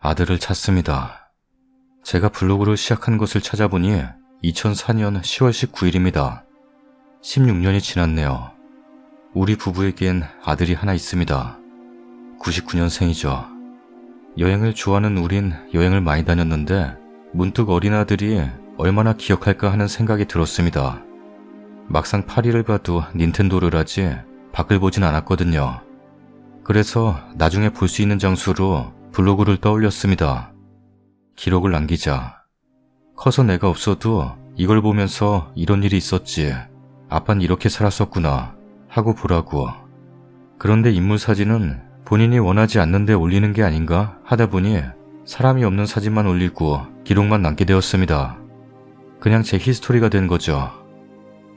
아들을 찾습니다. 제가 블로그를 시작한 것을 찾아보니 2004년 10월 19일입니다. 16년이 지났네요. 우리 부부에겐 아들이 하나 있습니다. 99년생이죠. 여행을 좋아하는 우린 여행을 많이 다녔는데 문득 어린 아들이 얼마나 기억할까 하는 생각이 들었습니다. 막상 파리를 가도 닌텐도를 하지 밖을 보진 않았거든요. 그래서 나중에 볼 수 있는 장소로 블로그를 떠올렸습니다. 기록을 남기자. 커서 내가 없어도 이걸 보면서 이런 일이 있었지. 아빤 이렇게 살았었구나 하고 보라고. 그런데 인물 사진은 본인이 원하지 않는데 올리는 게 아닌가 하다 보니 사람이 없는 사진만 올리고 기록만 남게 되었습니다. 그냥 제 히스토리가 된 거죠.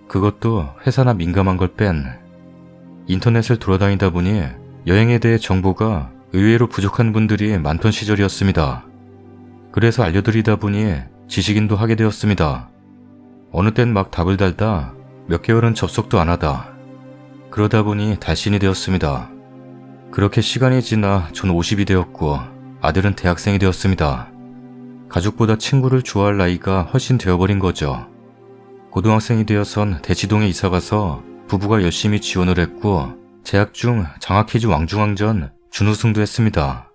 그것도 회사나 민감한 걸 뺀. 인터넷을 돌아다니다 보니 여행에 대해 정보가 의외로 부족한 분들이 많던 시절이었습니다. 그래서 알려드리다 보니 지식인도 하게 되었습니다. 어느 땐 막 답을 달다 몇 개월은 접속도 안 하다. 그러다 보니 달신이 되었습니다. 그렇게 시간이 지나 전 50이 되었고 아들은 대학생이 되었습니다. 가족보다 친구를 좋아할 나이가 훨씬 되어버린 거죠. 고등학생이 되어선 대치동에 이사가서 부부가 열심히 지원을 했고 재학 중 장학퀴즈 왕중왕전 준우승도 했습니다.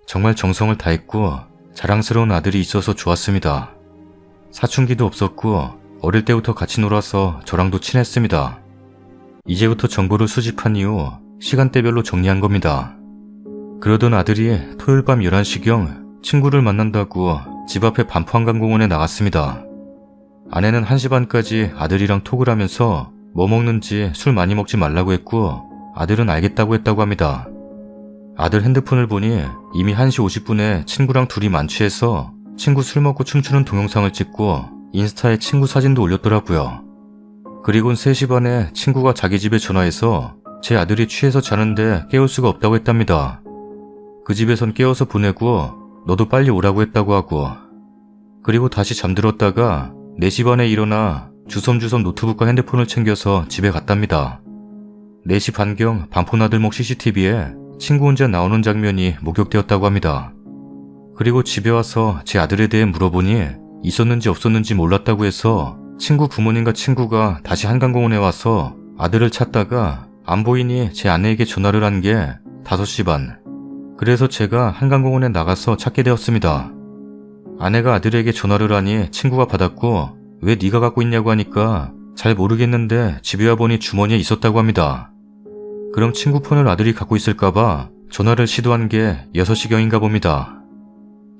정말 정성을 다했고 자랑스러운 아들이 있어서 좋았습니다. 사춘기도 없었고 어릴 때부터 같이 놀아서 저랑도 친했습니다. 이제부터 정보를 수집한 이후 시간대별로 정리한 겁니다. 그러던 아들이 토요일 밤 11시경 친구를 만난다고 집 앞에 반포한강공원에 나갔습니다. 아내는 1시 반까지 아들이랑 톡을 하면서 뭐 먹는지 술 많이 먹지 말라고 했고 아들은 알겠다고 했다고 합니다. 아들 핸드폰을 보니 이미 1시 50분에 친구랑 둘이 만취해서 친구 술 먹고 춤추는 동영상을 찍고 인스타에 친구 사진도 올렸더라고요. 그리곤 3시 반에 친구가 자기 집에 전화해서 제 아들이 취해서 자는데 깨울 수가 없다고 했답니다. 그 집에선 깨워서 보내고 너도 빨리 오라고 했다고 하고, 그리고 다시 잠들었다가 4시 반에 일어나 주섬주섬 노트북과 핸드폰을 챙겨서 집에 갔답니다. 4시 반경 반포나들목 CCTV에 친구 혼자 나오는 장면이 목격되었다고 합니다. 그리고 집에 와서 제 아들에 대해 물어보니 있었는지 없었는지 몰랐다고 해서 친구 부모님과 친구가 다시 한강공원에 와서 아들을 찾다가 안 보이니 제 아내에게 전화를 한 게 5시 반. 그래서 제가 한강공원에 나가서 찾게 되었습니다. 아내가 아들에게 전화를 하니 친구가 받았고 왜 네가 갖고 있냐고 하니까 잘 모르겠는데 집에 와보니 주머니에 있었다고 합니다. 그럼 친구 폰을 아들이 갖고 있을까봐 전화를 시도한 게 6시경인가 봅니다.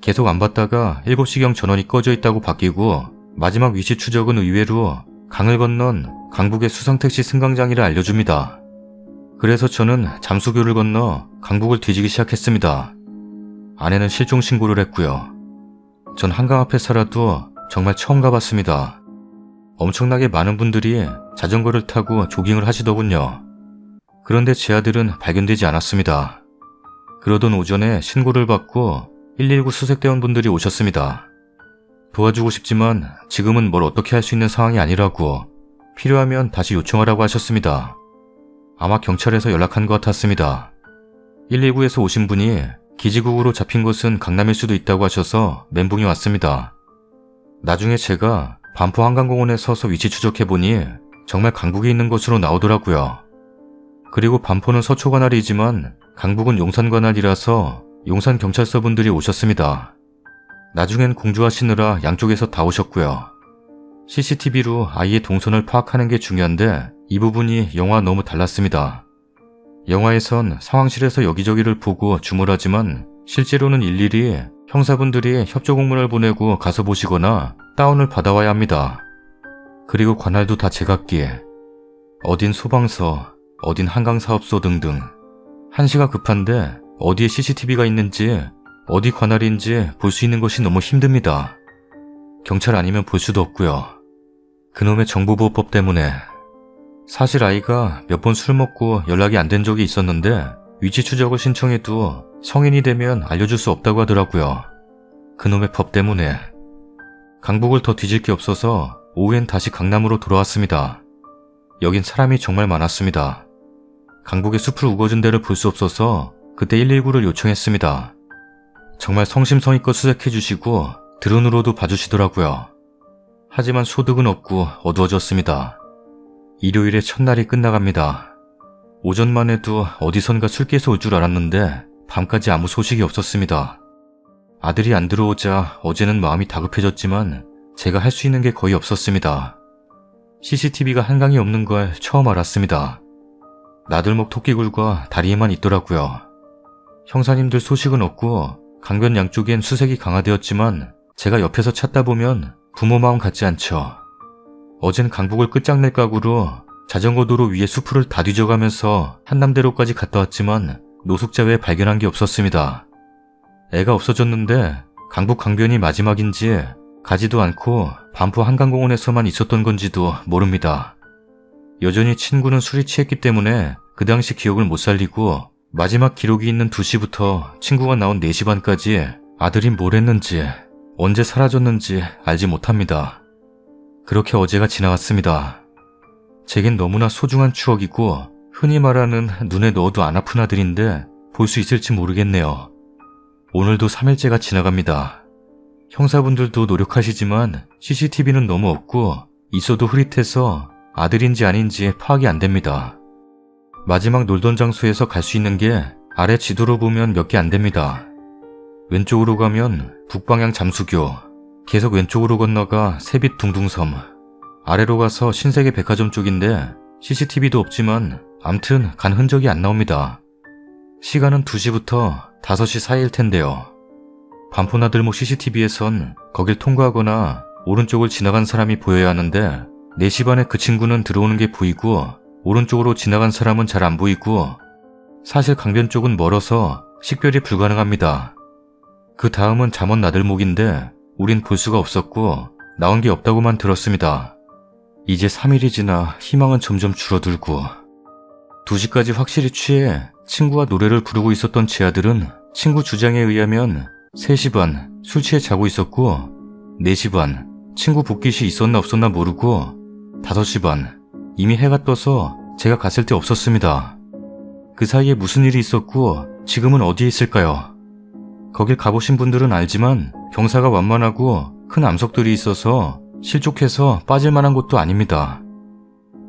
계속 안 받다가 7시경 전원이 꺼져 있다고 바뀌고 마지막 위치 추적은 의외로 강을 건넌 강북의 수상택시 승강장이라 알려줍니다. 그래서 저는 잠수교를 건너 강북을 뒤지기 시작했습니다. 아내는 실종 신고를 했고요. 전 한강 앞에 살아도 정말 처음 가봤습니다. 엄청나게 많은 분들이 자전거를 타고 조깅을 하시더군요. 그런데 제 아들은 발견되지 않았습니다. 그러던 오전에 신고를 받고 119 수색대원분들이 오셨습니다. 도와주고 싶지만 지금은 뭘 어떻게 할 수 있는 상황이 아니라고, 필요하면 다시 요청하라고 하셨습니다. 아마 경찰에서 연락한 것 같았습니다. 119에서 오신 분이 기지국으로 잡힌 곳은 강남일 수도 있다고 하셔서 멘붕이 왔습니다. 나중에 제가 반포 한강공원에 서서 위치 추적해보니 정말 강북에 있는 것으로 나오더라고요. 그리고 반포는 서초 관할이지만 강북은 용산 관할이라서 용산 경찰서 분들이 오셨습니다. 나중엔 공주하시느라 양쪽에서 다 오셨고요. CCTV로 아이의 동선을 파악하는 게 중요한데 이 부분이 영화와 너무 달랐습니다. 영화에선 상황실에서 여기저기를 보고 주물하지만 실제로는 일일이 형사분들이 협조 공문을 보내고 가서 보시거나 다운을 받아와야 합니다. 그리고 관할도 다 제각기에, 어딘 소방서, 어딘 한강사업소 등등. 한시가 급한데 어디에 CCTV가 있는지 어디 관할인지 볼 수 있는 것이 너무 힘듭니다. 경찰 아니면 볼 수도 없고요. 그놈의 정보보호법 때문에. 사실 아이가 몇 번 술 먹고 연락이 안 된 적이 있었는데 위치 추적을 신청해도 성인이 되면 알려줄 수 없다고 하더라고요. 그놈의 법 때문에. 강북을 더 뒤질 게 없어서 오후엔 다시 강남으로 돌아왔습니다. 여긴 사람이 정말 많았습니다. 강북의 숲을 우거진 데를 볼 수 없어서 그때 119를 요청했습니다. 정말 성심성의껏 수색해 주시고 드론으로도 봐주시더라고요. 하지만 소득은 없고 어두워졌습니다. 일요일에 첫날이 끝나갑니다. 오전만 해도 어디선가 술께서 올 줄 알았는데 밤까지 아무 소식이 없었습니다. 아들이 안 들어오자 어제는 마음이 다급해졌지만 제가 할 수 있는 게 거의 없었습니다. CCTV가 한강에 없는 걸 처음 알았습니다. 나들목 토끼굴과 다리에만 있더라고요. 형사님들 소식은 없고 강변 양쪽엔 수색이 강화되었지만 제가 옆에서 찾다 보면 부모 마음 같지 않죠. 어젠 강북을 끝장낼 각오로 자전거 도로 위에 수풀을 다 뒤져가면서 한남대로까지 갔다 왔지만 노숙자 외에 발견한 게 없었습니다. 애가 없어졌는데 강북 강변이 마지막인지 가지도 않고 반포 한강공원에서만 있었던 건지도 모릅니다. 여전히 친구는 술이 취했기 때문에 그 당시 기억을 못 살리고 마지막 기록이 있는 2시부터 친구가 나온 4시 반까지 아들이 뭘 했는지 언제 사라졌는지 알지 못합니다. 그렇게 어제가 지나갔습니다. 제겐 너무나 소중한 추억이고 흔히 말하는 눈에 넣어도 안 아픈 아들인데 볼 수 있을지 모르겠네요. 오늘도 3일째가 지나갑니다. 형사분들도 노력하시지만 CCTV는 너무 없고 있어도 흐릿해서 아들인지 아닌지 파악이 안 됩니다. 마지막 놀던 장소에서 갈 수 있는 게 아래 지도로 보면 몇 개 안 됩니다. 왼쪽으로 가면 북방향 잠수교, 계속 왼쪽으로 건너가 새빛 둥둥섬, 아래로 가서 신세계 백화점 쪽인데 CCTV도 없지만 암튼 간 흔적이 안 나옵니다. 시간은 2시부터 5시 사이일 텐데요. 반포나들목 CCTV에선 거길 통과하거나 오른쪽을 지나간 사람이 보여야 하는데 4시 반에 그 친구는 들어오는 게 보이고 오른쪽으로 지나간 사람은 잘 안 보이고 사실 강변 쪽은 멀어서 식별이 불가능합니다. 그 다음은 잠원 나들목인데 우린 볼 수가 없었고 나온 게 없다고만 들었습니다. 이제 3일이 지나 희망은 점점 줄어들고 2시까지 확실히 취해 친구와 노래를 부르고 있었던 제 아들은 친구 주장에 의하면 3시 반 술 취해 자고 있었고 4시 반 친구 복귀시 있었나 없었나 모르고 5시 반 이미 해가 떠서 제가 갔을 때 없었습니다. 그 사이에 무슨 일이 있었고 지금은 어디에 있을까요? 거길 가보신 분들은 알지만 경사가 완만하고 큰 암석들이 있어서 실족해서 빠질 만한 곳도 아닙니다.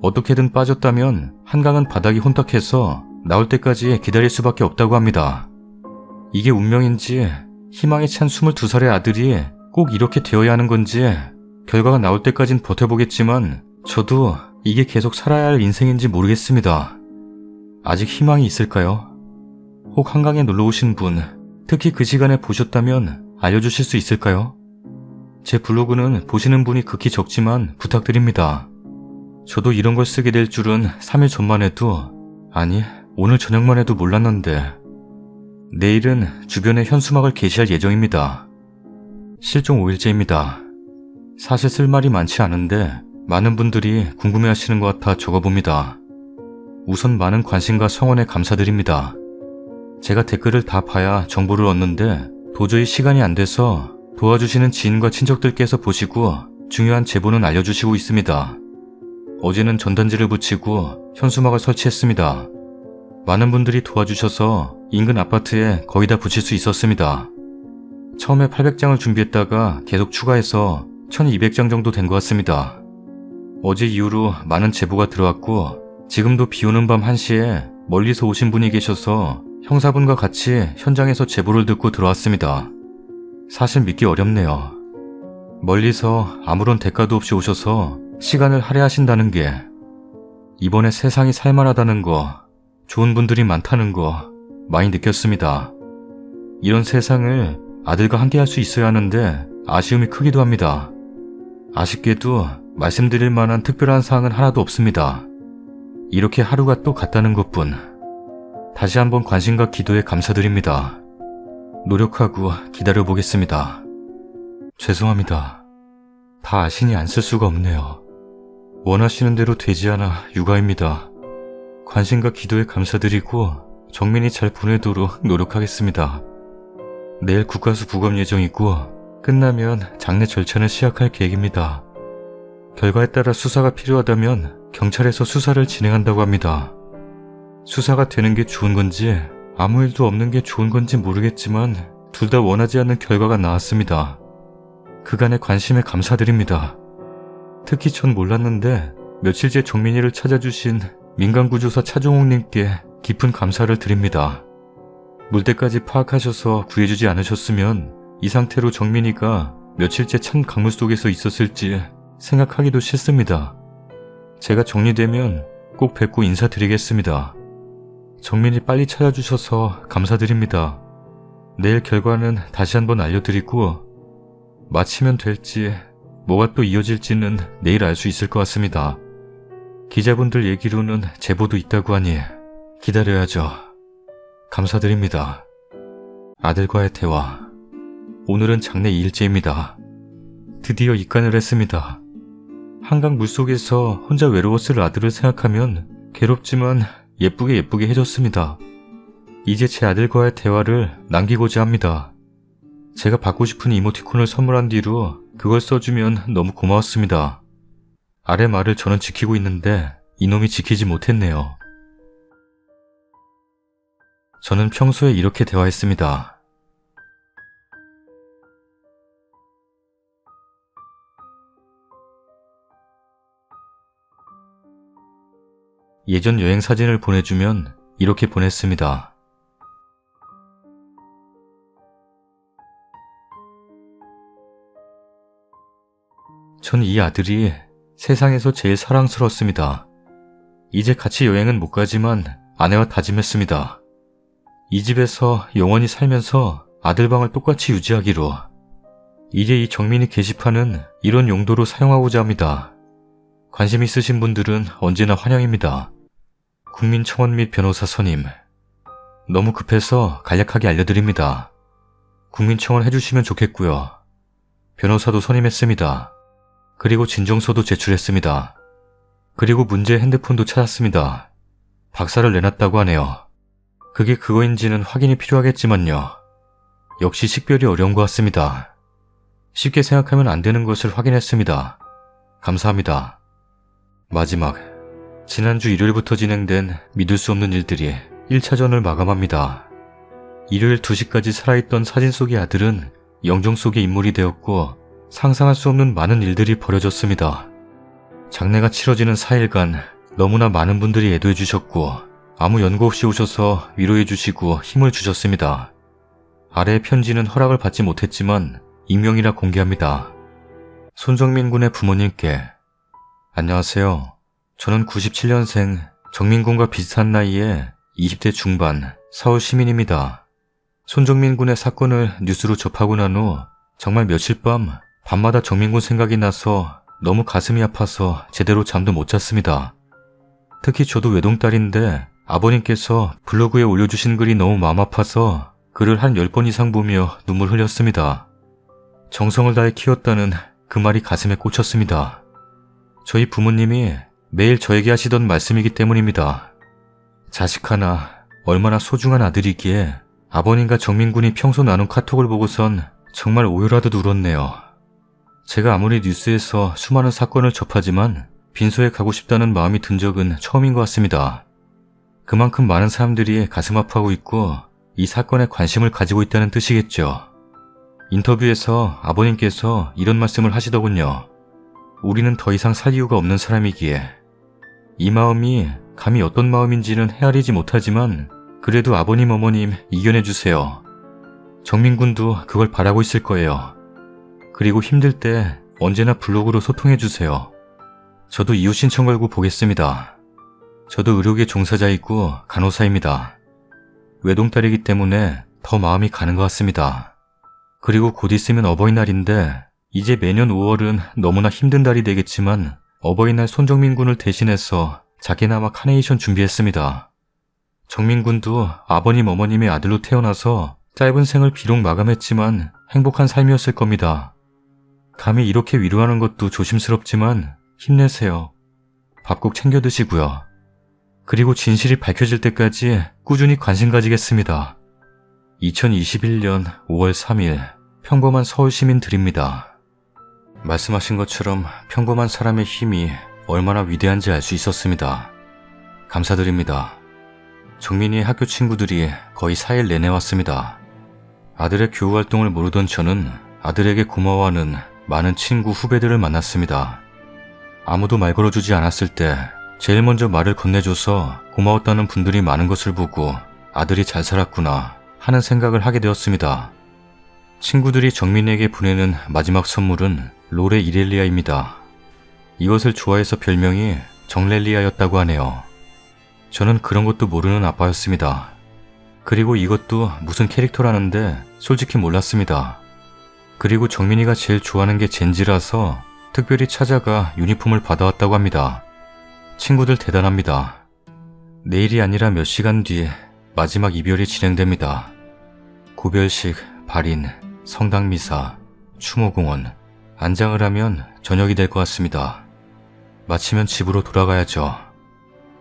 어떻게든 빠졌다면 한강은 바닥이 혼탁해서 나올 때까지 기다릴 수밖에 없다고 합니다. 이게 운명인지 희망에 찬 22살의 아들이 꼭 이렇게 되어야 하는 건지 결과가 나올 때까진 버텨보겠지만 저도 이게 계속 살아야 할 인생인지 모르겠습니다. 아직 희망이 있을까요? 혹 한강에 놀러 오신 분, 특히 그 시간에 보셨다면 알려주실 수 있을까요? 제 블로그는 보시는 분이 극히 적지만 부탁드립니다. 저도 이런 걸 쓰게 될 줄은 3일 전만 해도, 아니 오늘 저녁만 해도 몰랐는데 내일은 주변에 현수막을 게시할 예정입니다. 실종 5일째입니다. 사실 쓸 말이 많지 않은데 많은 분들이 궁금해하시는 것 같아 적어봅니다. 우선 많은 관심과 성원에 감사드립니다. 제가 댓글을 다 봐야 정보를 얻는데 도저히 시간이 안 돼서 도와주시는 지인과 친척들께서 보시고 중요한 제보는 알려주시고 있습니다. 어제는 전단지를 붙이고 현수막을 설치했습니다. 많은 분들이 도와주셔서 인근 아파트에 거의 다 붙일 수 있었습니다. 처음에 800장을 준비했다가 계속 추가해서 1200장 정도 된 것 같습니다. 어제 이후로 많은 제보가 들어왔고 지금도 비오는 밤 1시에 멀리서 오신 분이 계셔서 형사분과 같이 현장에서 제보를 듣고 들어왔습니다. 사실 믿기 어렵네요. 멀리서 아무런 대가도 없이 오셔서 시간을 할애하신다는 게, 이번에 세상이 살만하다는 거, 좋은 분들이 많다는 거 많이 느꼈습니다. 이런 세상을 아들과 함께 할 수 있어야 하는데 아쉬움이 크기도 합니다. 아쉽게도 말씀드릴 만한 특별한 사항은 하나도 없습니다. 이렇게 하루가 또 갔다는 것뿐. 다시 한번 관심과 기도에 감사드립니다. 노력하고 기다려보겠습니다. 죄송합니다. 다 아시니 안 쓸 수가 없네요. 원하시는 대로 되지 않아 육아입니다. 관심과 기도에 감사드리고 정민이 잘 보내도록 노력하겠습니다. 내일 국가수 부검 예정이고 끝나면 장례 절차는 시작할 계획입니다. 결과에 따라 수사가 필요하다면 경찰에서 수사를 진행한다고 합니다. 수사가 되는 게 좋은 건지 아무 일도 없는 게 좋은 건지 모르겠지만 둘 다 원하지 않는 결과가 나왔습니다. 그간의 관심에 감사드립니다. 특히 전 몰랐는데 며칠째 정민이를 찾아주신 민간구조사 차종욱님께 깊은 감사를 드립니다. 물때까지 파악하셔서 구해주지 않으셨으면 이 상태로 정민이가 며칠째 찬 강물 속에서 있었을지 생각하기도 싫습니다. 제가 정리되면 꼭 뵙고 인사드리겠습니다. 정민이 빨리 찾아주셔서 감사드립니다. 내일 결과는 다시 한번 알려드리고 마치면 될지 뭐가 또 이어질지는 내일 알 수 있을 것 같습니다. 기자분들 얘기로는 제보도 있다고 하니 기다려야죠. 감사드립니다. 아들과의 대화. 오늘은 장례 2일째입니다. 드디어 입간을 했습니다. 한강 물속에서 혼자 외로웠을 아들을 생각하면 괴롭지만 예쁘게 해줬습니다. 이제 제 아들과의 대화를 남기고자 합니다. 제가 받고 싶은 이모티콘을 선물한 뒤로 그걸 써주면 너무 고마웠습니다. 아래 말을 저는 지키고 있는데 이놈이 지키지 못했네요. 저는 평소에 이렇게 대화했습니다. 예전 여행 사진을 보내주면 이렇게 보냈습니다. 전 이 아들이 세상에서 제일 사랑스러웠습니다. 이제 같이 여행은 못 가지만 아내와 다짐했습니다. 이 집에서 영원히 살면서 아들방을 똑같이 유지하기로. 이제 이 정민이 게시판은 이런 용도로 사용하고자 합니다. 관심 있으신 분들은 언제나 환영입니다. 국민청원 및 변호사 선임. 너무 급해서 간략하게 알려드립니다. 국민청원 해주시면 좋겠고요. 변호사도 선임했습니다. 그리고 진정서도 제출했습니다. 그리고 문제의 핸드폰도 찾았습니다. 박살을 내놨다고 하네요. 그게 그거인지는 확인이 필요하겠지만요. 역시 식별이 어려운 것 같습니다. 쉽게 생각하면 안 되는 것을 확인했습니다. 감사합니다. 마지막, 지난주 일요일부터 진행된 믿을 수 없는 일들이 1차전을 마감합니다. 일요일 2시까지 살아있던 사진 속의 아들은 영정 속의 인물이 되었고 상상할 수 없는 많은 일들이 벌어졌습니다. 장례가 치러지는 4일간 너무나 많은 분들이 애도해 주셨고 아무 연고 없이 오셔서 위로해 주시고 힘을 주셨습니다. 아래의 편지는 허락을 받지 못했지만 익명이라 공개합니다. 손정민 군의 부모님께 안녕하세요. 저는 97년생 정민 군과 비슷한 나이에 20대 중반 서울 시민입니다. 손정민 군의 사건을 뉴스로 접하고 난 후 정말 며칠 밤마다 정민 군 생각이 나서 너무 가슴이 아파서 제대로 잠도 못 잤습니다. 특히 저도 외동딸인데 아버님께서 블로그에 올려주신 글이 너무 마음 아파서 글을 한 10번 이상 보며 눈물 흘렸습니다. 정성을 다해 키웠다는 그 말이 가슴에 꽂혔습니다. 저희 부모님이 매일 저에게 하시던 말씀이기 때문입니다. 자식 하나 얼마나 소중한 아들이기에 아버님과 정민 군이 평소 나눈 카톡을 보고선 정말 오열하듯 울었네요. 제가 아무리 뉴스에서 수많은 사건을 접하지만 빈소에 가고 싶다는 마음이 든 적은 처음인 것 같습니다. 그만큼 많은 사람들이 가슴 아파하고 있고 이 사건에 관심을 가지고 있다는 뜻이겠죠. 인터뷰에서 아버님께서 이런 말씀을 하시더군요. 우리는 더 이상 살 이유가 없는 사람이기에. 이 마음이 감히 어떤 마음인지는 헤아리지 못하지만 그래도 아버님 어머님 이겨내주세요. 정민 군도 그걸 바라고 있을 거예요. 그리고 힘들 때 언제나 블로그로 소통해주세요. 저도 이웃 신청 걸고 보겠습니다. 저도 의료계 종사자이고 간호사입니다. 외동딸이기 때문에 더 마음이 가는 것 같습니다. 그리고 곧 있으면 어버이날인데 이제 매년 5월은 너무나 힘든 달이 되겠지만 어버이날 손정민 군을 대신해서 작게나마 카네이션 준비했습니다. 정민 군도 아버님 어머님의 아들로 태어나서 짧은 생을 비록 마감했지만 행복한 삶이었을 겁니다. 감히 이렇게 위로하는 것도 조심스럽지만 힘내세요. 밥 꼭 챙겨 드시고요. 그리고 진실이 밝혀질 때까지 꾸준히 관심 가지겠습니다. 2021년 5월 3일 평범한 서울 시민들입니다. 말씀하신 것처럼 평범한 사람의 힘이 얼마나 위대한지 알 수 있었습니다. 감사드립니다. 정민이의 학교 친구들이 거의 4일 내내 왔습니다. 아들의 교우 활동을 모르던 저는 아들에게 고마워하는 많은 친구, 후배들을 만났습니다. 아무도 말 걸어주지 않았을 때 제일 먼저 말을 건네줘서 고마웠다는 분들이 많은 것을 보고 아들이 잘 살았구나 하는 생각을 하게 되었습니다. 친구들이 정민이에게 보내는 마지막 선물은 롤의 이렐리아입니다. 이것을 좋아해서 별명이 정렐리아였다고 하네요. 저는 그런 것도 모르는 아빠였습니다. 그리고 이것도 무슨 캐릭터라는데 솔직히 몰랐습니다. 그리고 정민이가 제일 좋아하는 게 젠지라서 특별히 찾아가 유니폼을 받아왔다고 합니다. 친구들 대단합니다. 내일이 아니라 몇 시간 뒤 마지막 이별이 진행됩니다. 고별식, 발인, 성당미사, 추모공원, 안장을 하면 저녁이 될 것 같습니다. 마치면 집으로 돌아가야죠.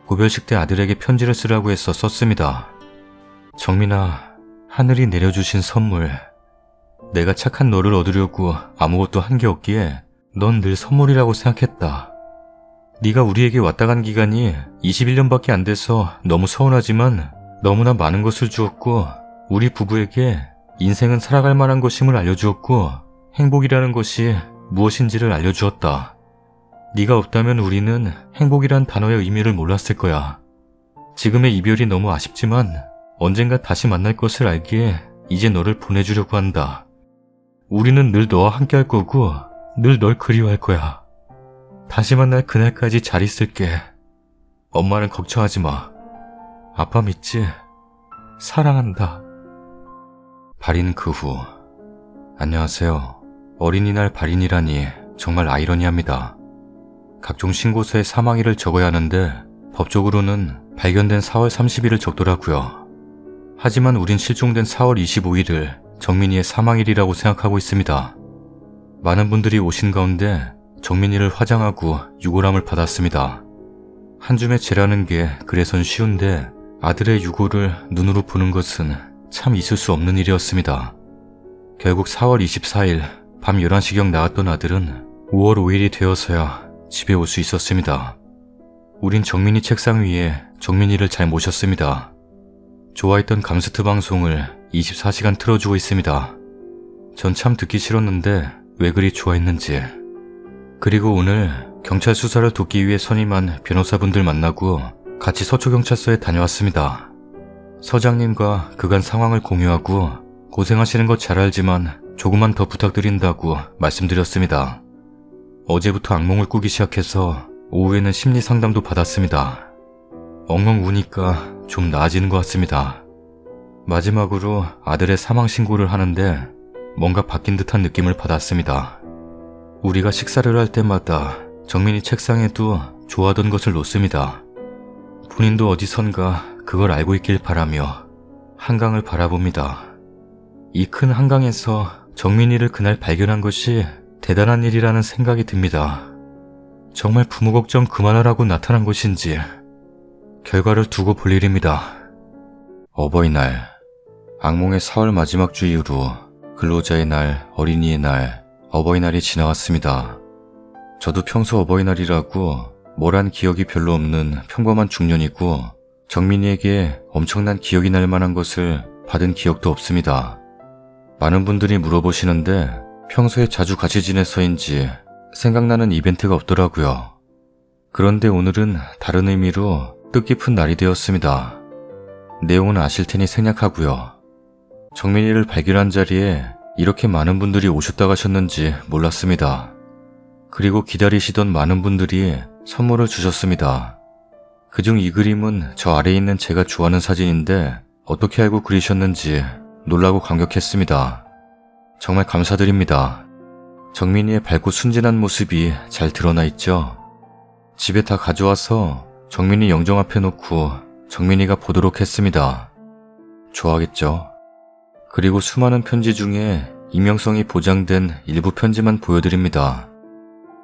고별식 때 아들에게 편지를 쓰라고 해서 썼습니다. 정민아, 하늘이 내려주신 선물. 내가 착한 너를 얻으려고 아무것도 한 게 없기에 넌 늘 선물이라고 생각했다. 네가 우리에게 왔다 간 기간이 21년밖에 안 돼서 너무 서운하지만 너무나 많은 것을 주었고 우리 부부에게 인생은 살아갈 만한 것임을 알려주었고 행복이라는 것이 무엇인지를 알려주었다. 네가 없다면 우리는 행복이란 단어의 의미를 몰랐을 거야. 지금의 이별이 너무 아쉽지만 언젠가 다시 만날 것을 알기에 이제 너를 보내주려고 한다. 우리는 늘 너와 함께 할 거고 늘 널 그리워할 거야. 다시 만날 그날까지 잘 있을게. 엄마는 걱정하지 마. 아빠 믿지? 사랑한다. 발인 그 후. 안녕하세요. 어린이날 발인이라니 정말 아이러니합니다. 각종 신고서에 사망일을 적어야 하는데 법적으로는 발견된 4월 30일을 적더라고요. 하지만 우린 실종된 4월 25일을 정민이의 사망일이라고 생각하고 있습니다. 많은 분들이 오신 가운데 정민이를 화장하고 유골함을 받았습니다. 한 줌의 죄라는 게 그래선 쉬운데 아들의 유골을 눈으로 보는 것은 참 있을 수 없는 일이었습니다. 결국 4월 24일 밤 11시경 나왔던 아들은 5월 5일이 되어서야 집에 올 수 있었습니다. 우린 정민이 책상 위에 정민이를 잘 모셨습니다. 좋아했던 감스트 방송을 24시간 틀어주고 있습니다. 전 참 듣기 싫었는데 왜 그리 좋아했는지. 그리고 오늘 경찰 수사를 돕기 위해 선임한 변호사분들 만나고 같이 서초경찰서에 다녀왔습니다. 서장님과 그간 상황을 공유하고 고생하시는 거 잘 알지만 조금만 더 부탁드린다고 말씀드렸습니다. 어제부터 악몽을 꾸기 시작해서 오후에는 심리 상담도 받았습니다. 엉엉 우니까 좀 나아지는 것 같습니다. 마지막으로 아들의 사망 신고를 하는데 뭔가 바뀐 듯한 느낌을 받았습니다. 우리가 식사를 할 때마다 정민이 책상에도 좋아하던 것을 놓습니다. 본인도 어디선가 그걸 알고 있길 바라며 한강을 바라봅니다. 이 큰 한강에서 정민이를 그날 발견한 것이 대단한 일이라는 생각이 듭니다. 정말 부모 걱정 그만하라고 나타난 것인지 결과를 두고 볼 일입니다. 어버이날, 악몽의 4월 마지막 주 이후로 근로자의 날, 어린이의 날, 어버이날이 지나왔습니다. 저도 평소 어버이날이라고 뭘 한 기억이 별로 없는 평범한 중년이고 정민이에게 엄청난 기억이 날 만한 것을 받은 기억도 없습니다. 많은 분들이 물어보시는데 평소에 자주 같이 지내서인지 생각나는 이벤트가 없더라고요. 그런데 오늘은 다른 의미로 뜻깊은 날이 되었습니다. 내용은 아실 테니 생략하고요. 정민이를 발견한 자리에 이렇게 많은 분들이 오셨다 가셨는지 몰랐습니다. 그리고 기다리시던 많은 분들이 선물을 주셨습니다. 그중 이 그림은 저 아래에 있는 제가 좋아하는 사진인데 어떻게 알고 그리셨는지 놀라고 감격했습니다. 정말 감사드립니다. 정민이의 밝고 순진한 모습이 잘 드러나 있죠. 집에 다 가져와서 정민이 영정 앞에 놓고 정민이가 보도록 했습니다. 좋아하겠죠. 그리고 수많은 편지 중에 익명성이 보장된 일부 편지만 보여드립니다.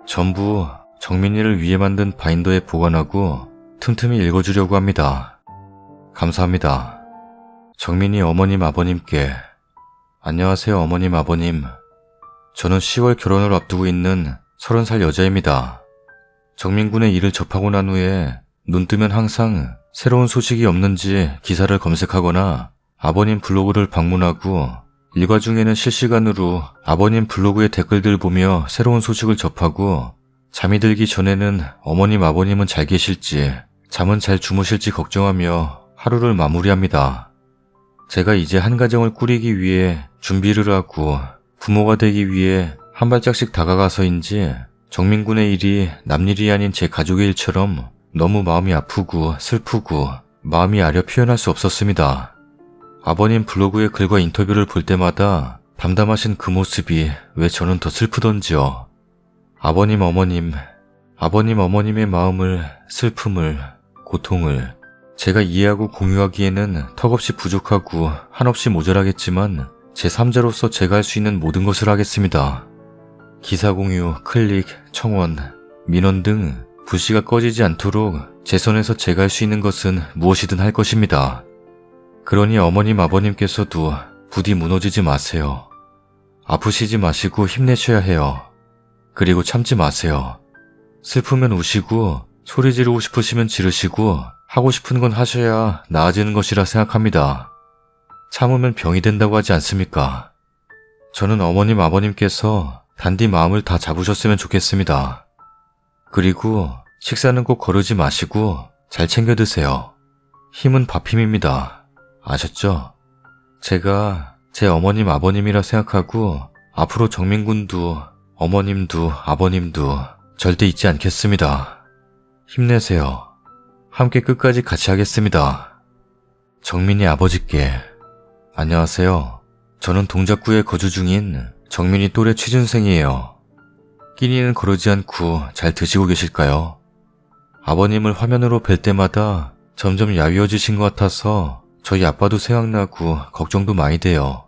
전부 정민이를 위해 만든 바인더에 보관하고 틈틈이 읽어주려고 합니다. 감사합니다. 정민이 어머님 아버님께. 안녕하세요 어머님 아버님. 저는 10월 결혼을 앞두고 있는 30살 여자입니다. 정민군의 일을 접하고 난 후에 눈 뜨면 항상 새로운 소식이 없는지 기사를 검색하거나 아버님 블로그를 방문하고 일과 중에는 실시간으로 아버님 블로그의 댓글들 보며 새로운 소식을 접하고 잠이 들기 전에는 어머님 아버님은 잘 계실지 잠은 잘 주무실지 걱정하며 하루를 마무리합니다. 제가 이제 한 가정을 꾸리기 위해 준비를 하고 부모가 되기 위해 한 발짝씩 다가가서인지 정민군의 일이 남일이 아닌 제 가족의 일처럼 너무 마음이 아프고 슬프고 마음이 아려 표현할 수 없었습니다. 아버님 블로그의 글과 인터뷰를 볼 때마다 담담하신 그 모습이 왜 저는 더 슬프던지요. 아버님 어머님의 마음을, 슬픔을, 고통을 제가 이해하고 공유하기에는 턱없이 부족하고 한없이 모자라겠지만 제3자로서 제가 할 수 있는 모든 것을 하겠습니다. 기사 공유, 클릭, 청원, 민원 등 불씨가 꺼지지 않도록 제 손에서 제가 할 수 있는 것은 무엇이든 할 것입니다. 그러니 어머님 아버님께서도 부디 무너지지 마세요. 아프시지 마시고 힘내셔야 해요. 그리고 참지 마세요. 슬프면 우시고 소리 지르고 싶으시면 지르시고 하고 싶은 건 하셔야 나아지는 것이라 생각합니다. 참으면 병이 된다고 하지 않습니까? 저는 어머님 아버님께서 단디 마음을 다 잡으셨으면 좋겠습니다. 그리고 식사는 꼭 거르지 마시고 잘 챙겨 드세요. 힘은 밥힘입니다. 아셨죠? 제가 제 어머님 아버님이라 생각하고 앞으로 정민군도 어머님도 아버님도 절대 잊지 않겠습니다. 힘내세요. 함께 끝까지 같이 하겠습니다. 정민이 아버지께. 안녕하세요. 저는 동작구에 거주 중인 정민이 또래 취준생이에요. 끼니는 거르지 않고 잘 드시고 계실까요? 아버님을 화면으로 뵐 때마다 점점 야위어지신 것 같아서 저희 아빠도 생각나고 걱정도 많이 돼요.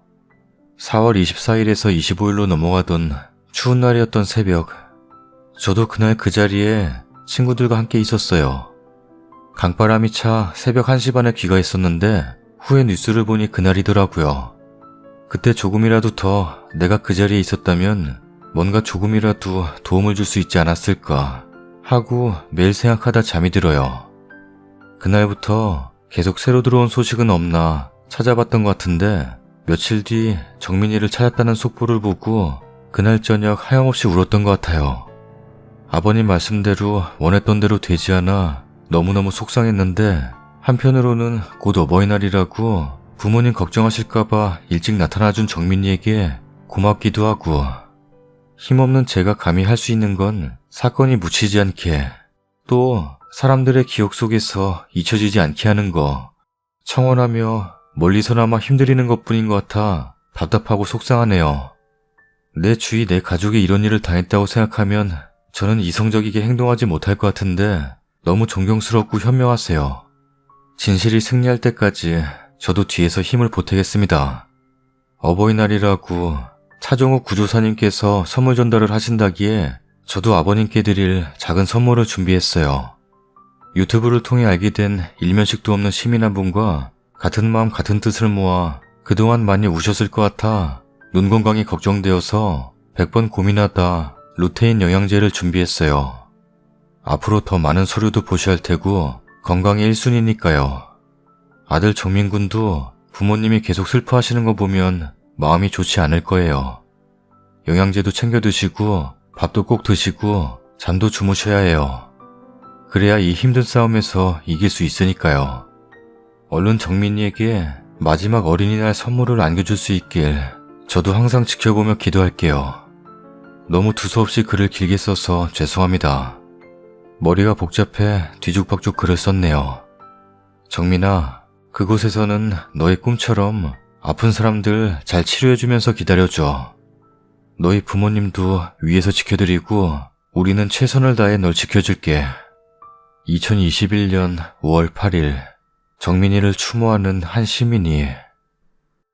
4월 24일에서 25일로 넘어가던 추운 날이었던 새벽, 저도 그날 그 자리에 친구들과 함께 있었어요. 강바람이 차 새벽 1시 반에 귀가했었는데 후에 뉴스를 보니 그날이더라고요. 그때 조금이라도 더 내가 그 자리에 있었다면 뭔가 조금이라도 도움을 줄 수 있지 않았을까 하고 매일 생각하다 잠이 들어요. 그날부터 계속 새로 들어온 소식은 없나 찾아봤던 것 같은데 며칠 뒤 정민이를 찾았다는 속보를 보고 그날 저녁 하염없이 울었던 것 같아요. 아버님 말씀대로 원했던 대로 되지 않아 너무너무 속상했는데 한편으로는 곧 어버이날이라고 부모님 걱정하실까봐 일찍 나타나준 정민이에게 고맙기도 하고 힘없는 제가 감히 할 수 있는 건 사건이 묻히지 않게 또 사람들의 기억 속에서 잊혀지지 않게 하는 거 청원하며 멀리서나마 힘들이는 것뿐인 것 같아 답답하고 속상하네요. 내 주위 내 가족이 이런 일을 당했다고 생각하면 저는 이성적이게 행동하지 못할 것 같은데 너무 존경스럽고 현명하세요. 진실이 승리할 때까지 저도 뒤에서 힘을 보태겠습니다. 어버이날이라고 차종욱 구조사님께서 선물 전달을 하신다기에 저도 아버님께 드릴 작은 선물을 준비했어요. 유튜브를 통해 알게 된 일면식도 없는 시민 한 분과 같은 마음 같은 뜻을 모아 그동안 많이 우셨을 것 같아 눈 건강이 걱정되어서 100번 고민하다 루테인 영양제를 준비했어요. 앞으로 더 많은 서류도 보셔야 할 테고 건강이 1순위니까요. 아들 정민군도 부모님이 계속 슬퍼하시는 거 보면 마음이 좋지 않을 거예요. 영양제도 챙겨 드시고 밥도 꼭 드시고 잠도 주무셔야 해요. 그래야 이 힘든 싸움에서 이길 수 있으니까요. 얼른 정민이에게 마지막 어린이날 선물을 안겨줄 수 있길 저도 항상 지켜보며 기도할게요. 너무 두서없이 글을 길게 써서 죄송합니다. 머리가 복잡해 뒤죽박죽 글을 썼네요. 정민아, 그곳에서는 너의 꿈처럼 아픈 사람들 잘 치료해주면서 기다려줘. 너희 부모님도 위에서 지켜드리고 우리는 최선을 다해 널 지켜줄게. 2021년 5월 8일 정민이를 추모하는 한 시민이.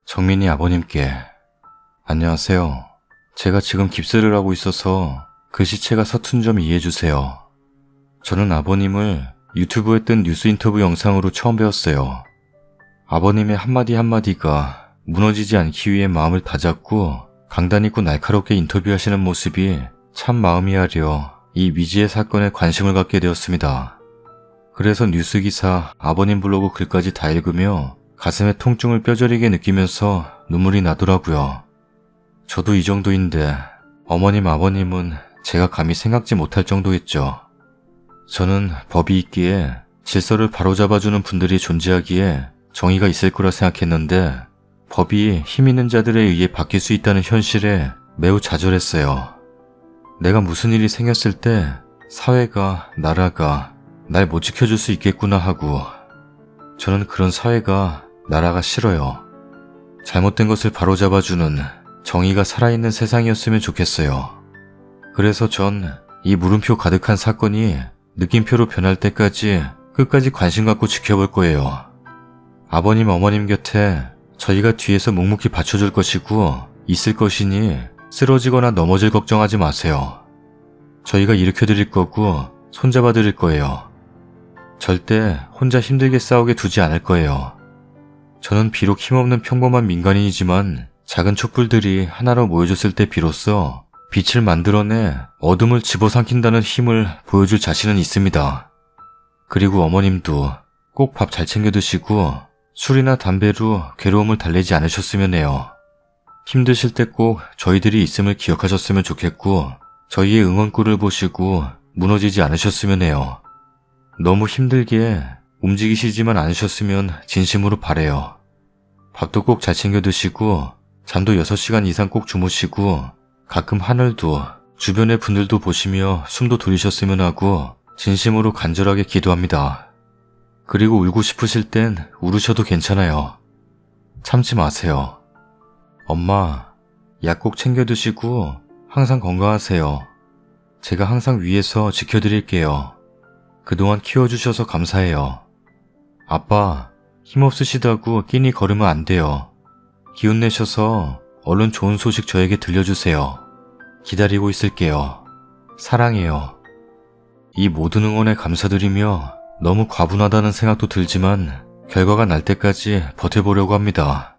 정민이 아버님께. 안녕하세요. 제가 지금 깁스를 하고 있어서 글씨체가 서툰 점 이해해주세요. 저는 아버님을 유튜브에 뜬 뉴스 인터뷰 영상으로 처음 배웠어요. 아버님의 한마디 한마디가 무너지지 않기 위해 마음을 다잡고 강단 있고 날카롭게 인터뷰하시는 모습이 참 마음이 아려 이 미지의 사건에 관심을 갖게 되었습니다. 그래서 뉴스 기사, 아버님 블로그 글까지 다 읽으며 가슴의 통증을 뼈저리게 느끼면서 눈물이 나더라고요. 저도 이 정도인데 어머님, 아버님은 제가 감히 생각지 못할 정도였죠. 저는 법이 있기에 질서를 바로잡아주는 분들이 존재하기에 정의가 있을 거라 생각했는데 법이 힘 있는 자들에 의해 바뀔 수 있다는 현실에 매우 좌절했어요. 내가 무슨 일이 생겼을 때 사회가, 나라가 날 못 지켜줄 수 있겠구나 하고 저는 그런 사회가, 나라가 싫어요. 잘못된 것을 바로잡아주는 정의가 살아있는 세상이었으면 좋겠어요. 그래서 전 이 물음표 가득한 사건이 느낌표로 변할 때까지 끝까지 관심 갖고 지켜볼 거예요. 아버님, 어머님 곁에 저희가 뒤에서 묵묵히 받쳐줄 것이고 있을 것이니 쓰러지거나 넘어질 걱정하지 마세요. 저희가 일으켜드릴 거고 손잡아드릴 거예요. 절대 혼자 힘들게 싸우게 두지 않을 거예요. 저는 비록 힘없는 평범한 민간인이지만 작은 촛불들이 하나로 모여졌을 때 비로소 빛을 만들어내 어둠을 집어삼킨다는 힘을 보여줄 자신은 있습니다. 그리고 어머님도 꼭 밥 잘 챙겨 드시고 술이나 담배로 괴로움을 달래지 않으셨으면 해요. 힘드실 때 꼭 저희들이 있음을 기억하셨으면 좋겠고 저희의 응원글을 보시고 무너지지 않으셨으면 해요. 너무 힘들게 움직이시지만 않으셨으면 진심으로 바래요. 밥도 꼭 잘 챙겨 드시고 잠도 6시간 이상 꼭 주무시고 가끔 하늘도 주변의 분들도 보시며 숨도 돌리셨으면 하고 진심으로 간절하게 기도합니다. 그리고 울고 싶으실 땐 울으셔도 괜찮아요. 참지 마세요. 엄마, 약 꼭 챙겨 드시고 항상 건강하세요. 제가 항상 위에서 지켜드릴게요. 그동안 키워주셔서 감사해요. 아빠, 힘없으시다고 끼니 걸으면 안 돼요. 기운 내셔서 얼른 좋은 소식 저에게 들려주세요. 기다리고 있을게요. 사랑해요. 이 모든 응원에 감사드리며 너무 과분하다는 생각도 들지만 결과가 날 때까지 버텨보려고 합니다.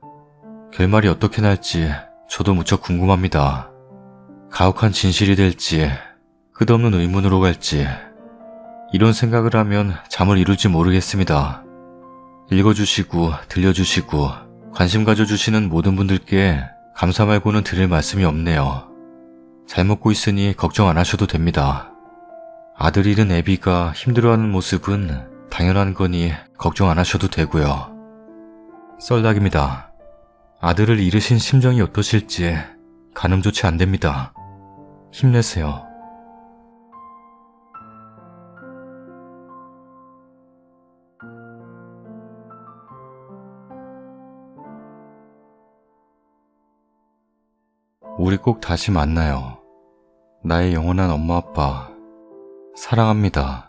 결말이 어떻게 날지 저도 무척 궁금합니다. 가혹한 진실이 될지 끝없는 의문으로 갈지 이런 생각을 하면 잠을 이룰지 모르겠습니다. 읽어주시고 들려주시고 관심 가져주시는 모든 분들께 감사 말고는 드릴 말씀이 없네요. 잘 먹고 있으니 걱정 안 하셔도 됩니다. 아들 잃은 애비가 힘들어하는 모습은 당연한 거니 걱정 안 하셔도 되고요. 썰닭입니다. 아들을 잃으신 심정이 어떠실지 가늠조차 안 됩니다. 힘내세요. 우리 꼭 다시 만나요. 나의 영원한 엄마 아빠 사랑합니다.